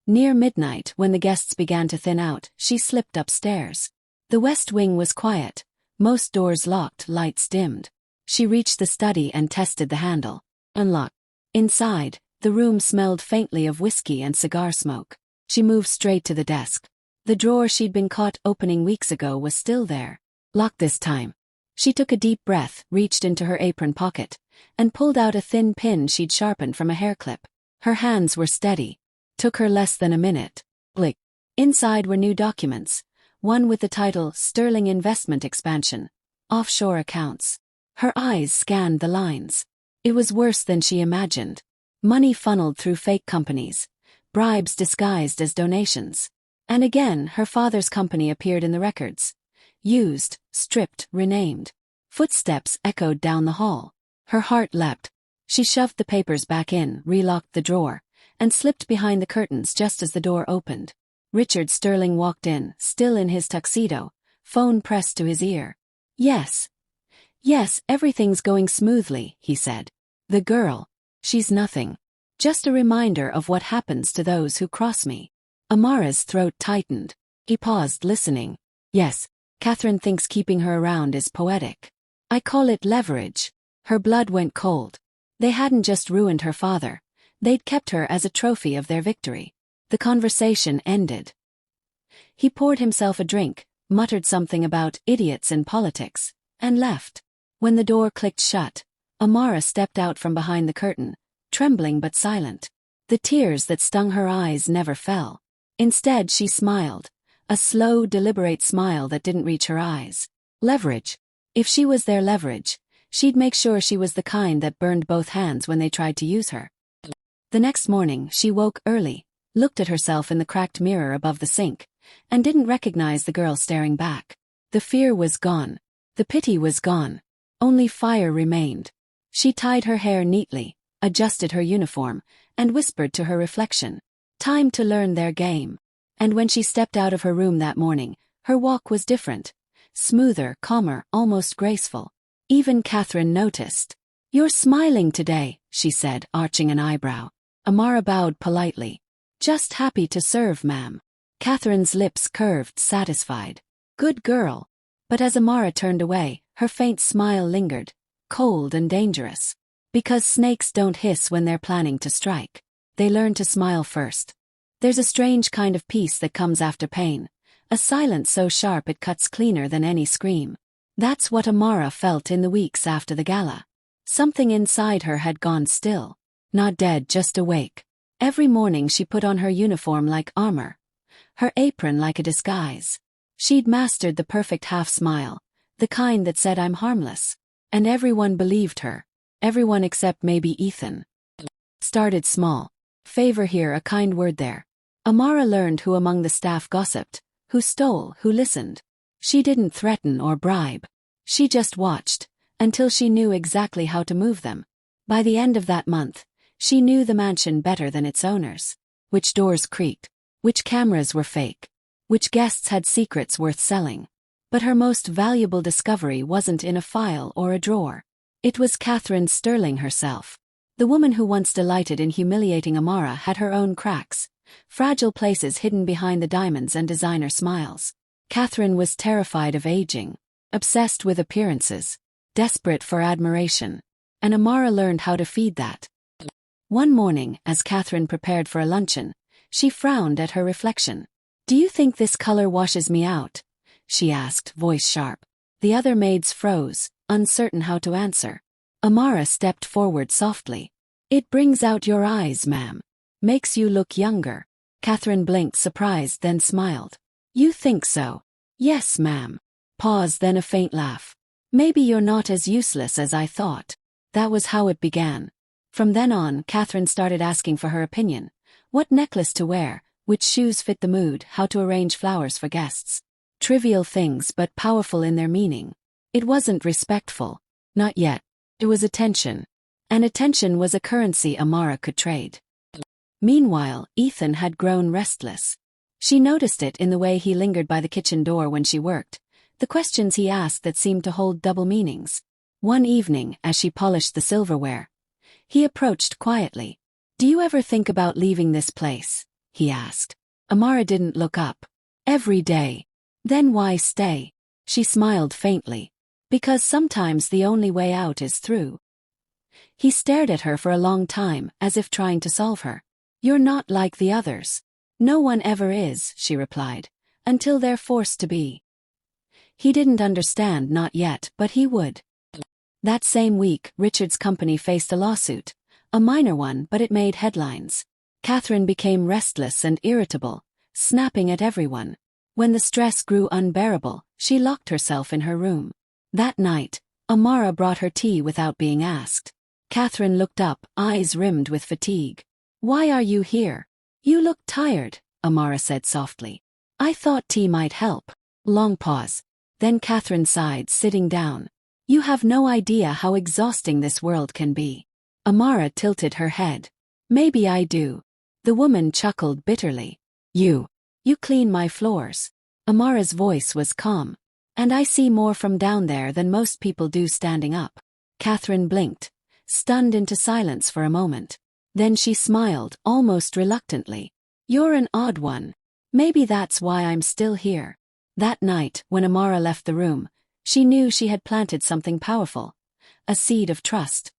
Near midnight, when the guests began to thin out, she slipped upstairs. The West Wing was quiet, most doors locked, lights dimmed. She reached the study and tested the handle. Unlocked. Inside, the room smelled faintly of whiskey and cigar smoke. She moved straight to the desk. The drawer she'd been caught opening weeks ago was still there. Locked this time. She took a deep breath, reached into her apron pocket, and pulled out a thin pin she'd sharpened from a hair clip. Her hands were steady. Took her less than a minute. Blick. Inside were new documents, one with the title Sterling Investment Expansion, Offshore Accounts. Her eyes scanned the lines. It was worse than she imagined. Money funneled through fake companies, bribes disguised as donations. And again, her father's company appeared in the records. Used, stripped, renamed. Footsteps echoed down the hall. Her heart leapt. She shoved the papers back in, relocked the drawer, and slipped behind the curtains just as the door opened. Richard Sterling walked in, still in his tuxedo, phone pressed to his ear. Yes, everything's going smoothly," he said. "The girl. She's nothing. Just a reminder of what happens to those who cross me." Amara's throat tightened. He paused, listening. Yes, Catherine thinks keeping her around is poetic. I call it leverage. Her blood went cold. They hadn't just ruined her father. They'd kept her as a trophy of their victory. The conversation ended. He poured himself a drink, muttered something about idiots in politics, and left. When the door clicked shut, Amara stepped out from behind the curtain, trembling but silent. The tears that stung her eyes never fell. Instead, she smiled, a slow, deliberate smile that didn't reach her eyes. Leverage. If she was their leverage, she'd make sure she was the kind that burned both hands when they tried to use her. The next morning, she woke early, looked at herself in the cracked mirror above the sink, and didn't recognize the girl staring back. The fear was gone. The pity was gone. Only fire remained. She tied her hair neatly, adjusted her uniform, and whispered to her reflection. Time to learn their game. And when she stepped out of her room that morning, her walk was different. Smoother, calmer, almost graceful. Even Catherine noticed. You're smiling today, she said, arching an eyebrow. Amara bowed politely. Just happy to serve, ma'am. Catherine's lips curved, satisfied. Good girl. But as Amara turned away, her faint smile lingered, cold and dangerous. Because snakes don't hiss when they're planning to strike. They learn to smile first. There's a strange kind of peace that comes after pain, a silence so sharp it cuts cleaner than any scream. That's what Amara felt in the weeks after the gala. Something inside her had gone still. Not dead, just awake. Every morning she put on her uniform like armor, her apron like a disguise. She'd mastered the perfect half-smile, the kind that said I'm harmless. And everyone believed her. Everyone except maybe Ethan. Started small. Favor here, a kind word there. Amara learned who among the staff gossiped, who stole, who listened. She didn't threaten or bribe. She just watched, until she knew exactly how to move them. By the end of that month, she knew the mansion better than its owners. Which doors creaked, which cameras were fake, which guests had secrets worth selling. But her most valuable discovery wasn't in a file or a drawer. It was Catherine Sterling herself. The woman who once delighted in humiliating Amara had her own cracks, fragile places hidden behind the diamonds and designer smiles. Catherine was terrified of aging, obsessed with appearances, desperate for admiration. And Amara learned how to feed that. One morning, as Catherine prepared for a luncheon, she frowned at her reflection. Do you think this color washes me out? She asked, voice sharp. The other maids froze, uncertain how to answer. Amara stepped forward softly. It brings out your eyes, ma'am. Makes you look younger. Catherine blinked, surprised, then smiled. You think so? Yes, ma'am. Pause, then a faint laugh. Maybe you're not as useless as I thought. That was how it began. From then on, Catherine started asking for her opinion. What necklace to wear, which shoes fit the mood, how to arrange flowers for guests. Trivial things but powerful in their meaning. It wasn't respectful. Not yet. It was attention. And attention was a currency Amara could trade. Meanwhile, Ethan had grown restless. She noticed it in the way he lingered by the kitchen door when she worked, the questions he asked that seemed to hold double meanings. One evening, as she polished the silverware, he approached quietly. Do you ever think about leaving this place? He asked. Amara didn't look up. Every day. Then why stay? She smiled faintly. Because sometimes the only way out is through. He stared at her for a long time, as if trying to solve her. You're not like the others. No one ever is, she replied, until they're forced to be. He didn't understand, not yet, but he would. That same week, Richard's company faced a lawsuit. A minor one, but it made headlines. Catherine became restless and irritable, snapping at everyone. When the stress grew unbearable, she locked herself in her room. That night, Amara brought her tea without being asked. Catherine looked up, eyes rimmed with fatigue. Why are you here? You look tired, Amara said softly. I thought tea might help. Long pause. Then Catherine sighed, sitting down. You have no idea how exhausting this world can be. Amara tilted her head. Maybe I do. The woman chuckled bitterly. You clean my floors. Amara's voice was calm. And I see more from down there than most people do standing up. Catherine blinked, stunned into silence for a moment. Then she smiled, almost reluctantly. You're an odd one. Maybe that's why I'm still here. That night, when Amara left the room, she knew she had planted something powerful. A seed of trust.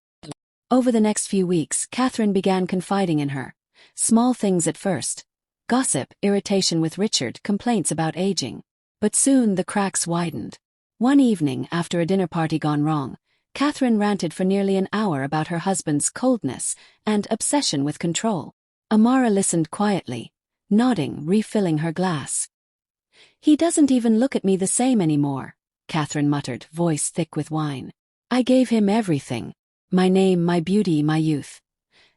Over the next few weeks, Catherine began confiding in her. Small things at first. Gossip, irritation with Richard, complaints about aging. But soon the cracks widened. One evening, after a dinner party gone wrong, Catherine ranted for nearly an hour about her husband's coldness and obsession with control. Amara listened quietly, nodding, refilling her glass. "He doesn't even look at me the same anymore," Catherine muttered, voice thick with wine. "I gave him everything. My name, my beauty, my youth.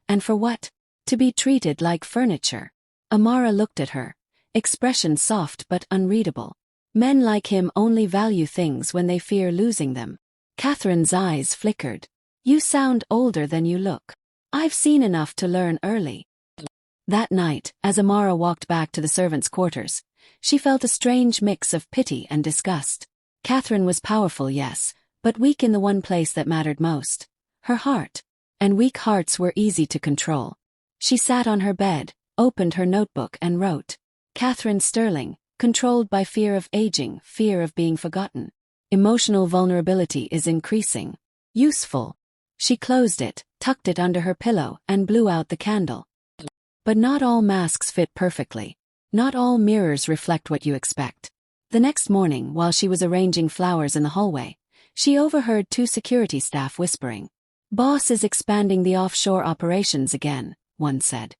And for what? To be treated like furniture." Amara looked at her, expression soft but unreadable. Men like him only value things when they fear losing them. Catherine's eyes flickered. "You sound older than you look. I've seen enough to learn early." That night, as Amara walked back to the servants' quarters, she felt a strange mix of pity and disgust. Catherine was powerful, yes, but weak in the one place that mattered most. Her heart. And weak hearts were easy to control. She sat on her bed, opened her notebook and wrote. Catherine Sterling, controlled by fear of aging, fear of being forgotten. Emotional vulnerability is increasing. Useful. She closed it, tucked it under her pillow, and blew out the candle. But not all masks fit perfectly. Not all mirrors reflect what you expect. The next morning, while she was arranging flowers in the hallway, she overheard two security staff whispering. "Boss is expanding the offshore operations again," one said.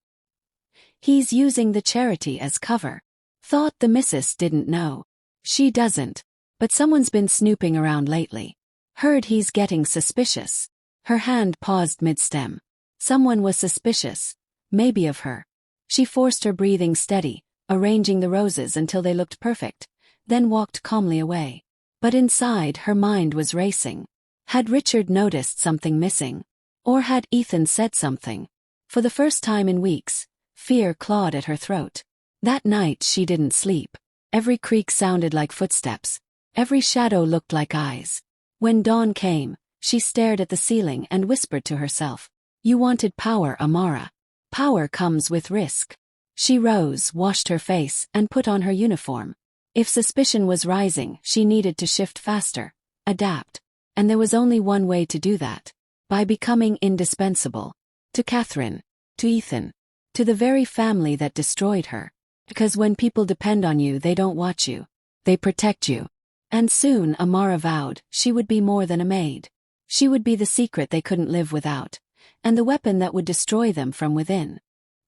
"He's using the charity as cover." Thought the missus didn't know. She doesn't. But someone's been snooping around lately. Heard he's getting suspicious. Her hand paused mid-stem. Someone was suspicious. Maybe of her. She forced her breathing steady, arranging the roses until they looked perfect, then walked calmly away. But inside, her mind was racing. Had Richard noticed something missing? Or had Ethan said something? For the first time in weeks, fear clawed at her throat. That night she didn't sleep. Every creak sounded like footsteps. Every shadow looked like eyes. When dawn came, she stared at the ceiling and whispered to herself. "You wanted power, Amara. Power comes with risk." She rose, washed her face, and put on her uniform. If suspicion was rising, she needed to shift faster, adapt. And there was only one way to do that. By becoming indispensable. To Catherine. To Ethan. To the very family that destroyed her. Because when people depend on you, they don't watch you. They protect you. And soon, Amara vowed, she would be more than a maid. She would be the secret they couldn't live without. And the weapon that would destroy them from within.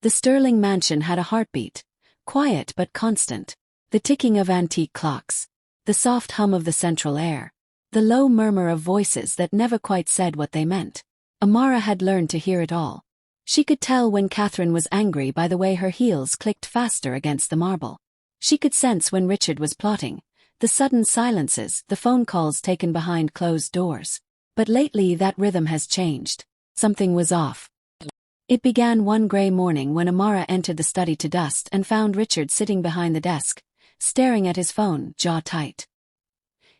The Sterling mansion had a heartbeat. Quiet but constant. The ticking of antique clocks. The soft hum of the central air. The low murmur of voices that never quite said what they meant. Amara had learned to hear it all. She could tell when Catherine was angry by the way her heels clicked faster against the marble. She could sense when Richard was plotting. The sudden silences, the phone calls taken behind closed doors. But lately that rhythm has changed. Something was off. It began one gray morning when Amara entered the study to dust and found Richard sitting behind the desk, staring at his phone, jaw tight.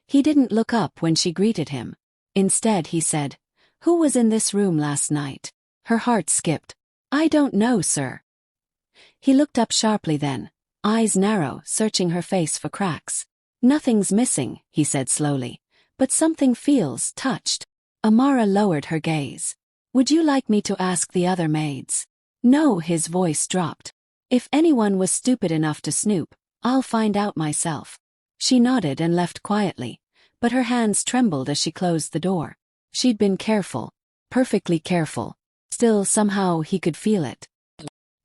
He didn't look up when she greeted him. Instead he said, "Who was in this room last night?" Her heart skipped. "I don't know, sir." He looked up sharply then, eyes narrow, searching her face for cracks. "Nothing's missing," he said slowly, "but something feels touched." Amara lowered her gaze. "Would you like me to ask the other maids?" "No," his voice dropped. "If anyone was stupid enough to snoop, I'll find out myself." She nodded and left quietly, but her hands trembled as she closed the door. She'd been careful, perfectly careful. Still, somehow, he could feel it.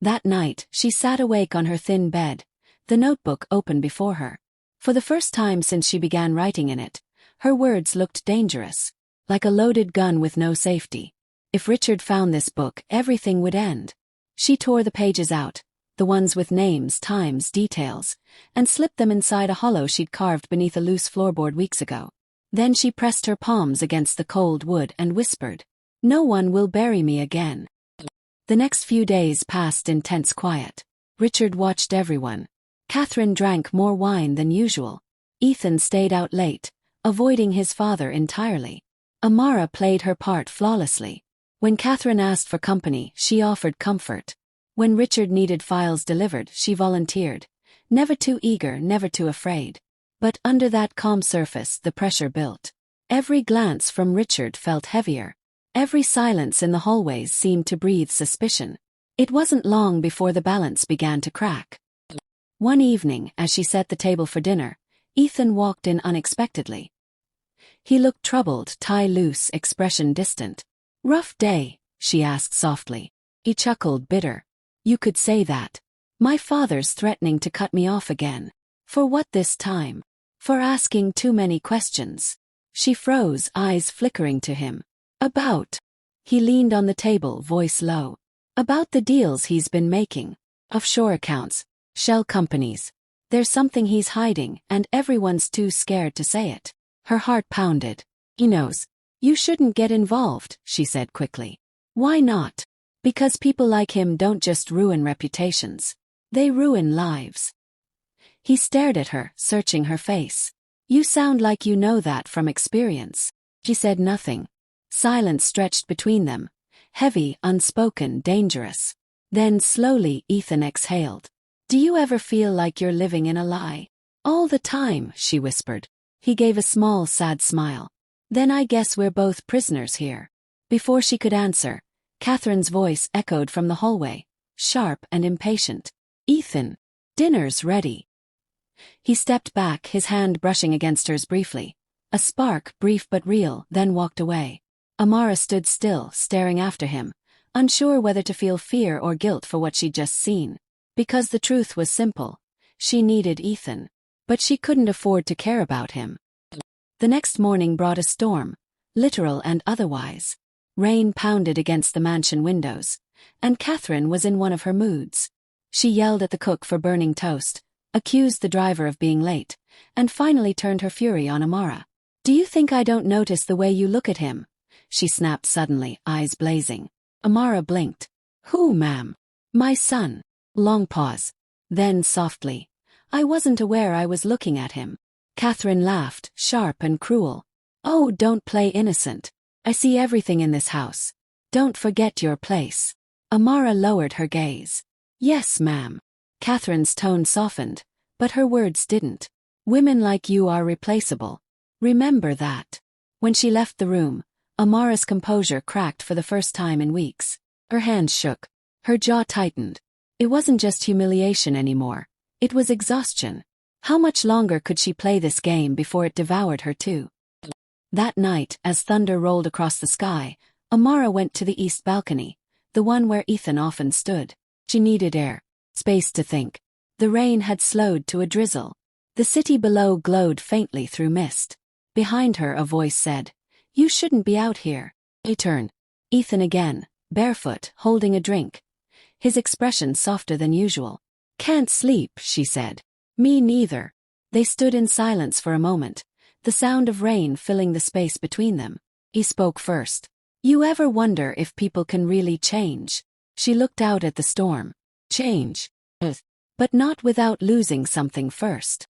That night, she sat awake on her thin bed, the notebook open before her. For the first time since she began writing in it, her words looked dangerous, like a loaded gun with no safety. If Richard found this book, everything would end. She tore the pages out, the ones with names, times, details, and slipped them inside a hollow she'd carved beneath a loose floorboard weeks ago. Then she pressed her palms against the cold wood and whispered, "No one will bury me again." The next few days passed in tense quiet. Richard watched everyone. Catherine drank more wine than usual. Ethan stayed out late, avoiding his father entirely. Amara played her part flawlessly. When Catherine asked for company, she offered comfort. When Richard needed files delivered, she volunteered. Never too eager, never too afraid. But under that calm surface the pressure built. Every glance from Richard felt heavier. Every silence in the hallways seemed to breathe suspicion. It wasn't long before the balance began to crack. One evening, as she set the table for dinner, Ethan walked in unexpectedly. He looked troubled, tie loose, expression distant. "Rough day?" she asked softly. He chuckled, bitter. "You could say that. My father's threatening to cut me off again." "For what this time?" "For asking too many questions." She froze, eyes flickering to him. "About?" He leaned on the table, voice low. "About the deals he's been making. Offshore accounts. Shell companies. There's something he's hiding, and everyone's too scared to say it." Her heart pounded. "He knows." "You shouldn't get involved," she said quickly. "Why not?" "Because people like him don't just ruin reputations. They ruin lives." He stared at her, searching her face. "You sound like you know that from experience." She said nothing. Silence stretched between them. Heavy, unspoken, dangerous. Then slowly Ethan exhaled. "Do you ever feel like you're living in a lie?" "All the time," she whispered. He gave a small, sad smile. "Then I guess we're both prisoners here." Before she could answer, Catherine's voice echoed from the hallway, sharp and impatient. "Ethan, dinner's ready." He stepped back, his hand brushing against hers briefly. A spark, brief but real, then walked away. Amara stood still, staring after him, unsure whether to feel fear or guilt for what she'd just seen. Because the truth was simple. She needed Ethan. But she couldn't afford to care about him. The next morning brought a storm, literal and otherwise. Rain pounded against the mansion windows, and Catherine was in one of her moods. She yelled at the cook for burning toast, accused the driver of being late, and finally turned her fury on Amara. "Do you think I don't notice the way you look at him?" she snapped suddenly, eyes blazing. Amara blinked. "Who, ma'am?" "My son." Long pause. Then softly. "I wasn't aware I was looking at him." Catherine laughed, sharp and cruel. "Oh, don't play innocent. I see everything in this house. Don't forget your place." Amara lowered her gaze. "Yes, ma'am." Catherine's tone softened, but her words didn't. "Women like you are replaceable. Remember that." When she left the room, Amara's composure cracked for the first time in weeks. Her hands shook. Her jaw tightened. It wasn't just humiliation anymore. It was exhaustion. How much longer could she play this game before it devoured her too? That night, as thunder rolled across the sky, Amara went to the east balcony, the one where Ethan often stood. She needed air, space to think. The rain had slowed to a drizzle. The city below glowed faintly through mist. Behind her a voice said, "You shouldn't be out here." He turned. Ethan again, barefoot, holding a drink. His expression softer than usual. "Can't sleep," she said. "Me neither." They stood in silence for a moment, the sound of rain filling the space between them. He spoke first. "You ever wonder if people can really change?" She looked out at the storm. "Change? But not without losing something first."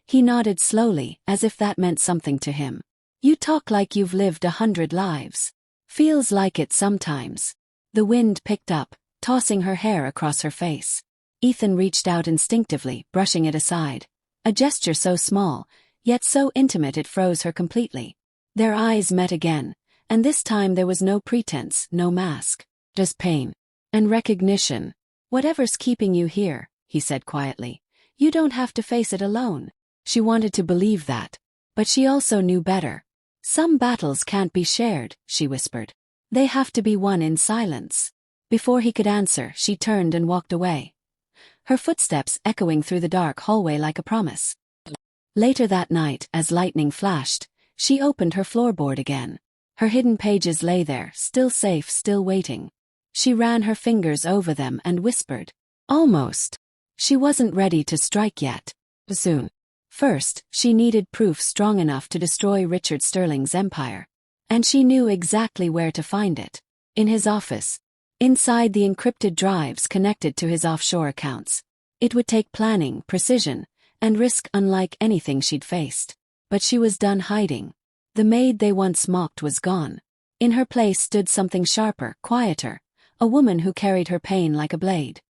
He nodded slowly, as if that meant something to him. "You talk like you've lived 100 lives. Feels like it sometimes." The wind picked up, tossing her hair across her face. Ethan reached out instinctively, brushing it aside. A gesture so small, yet so intimate it froze her completely. Their eyes met again, and this time there was no pretense, no mask. Just pain. And recognition. "Whatever's keeping you here," he said quietly, "you don't have to face it alone." She wanted to believe that. But she also knew better. "Some battles can't be shared," she whispered. "They have to be won in silence." Before he could answer, she turned and walked away. Her footsteps echoing through the dark hallway like a promise. Later that night, as lightning flashed, she opened her floorboard again. Her hidden pages lay there, still safe, still waiting. She ran her fingers over them and whispered. "Almost." She wasn't ready to strike yet. Soon. First, she needed proof strong enough to destroy Richard Sterling's empire. And she knew exactly where to find it. In his office. Inside the encrypted drives connected to his offshore accounts. It would take planning, precision, and risk unlike anything she'd faced. But she was done hiding. The maid they once mocked was gone. In her place stood something sharper, quieter, a woman who carried her pain like a blade.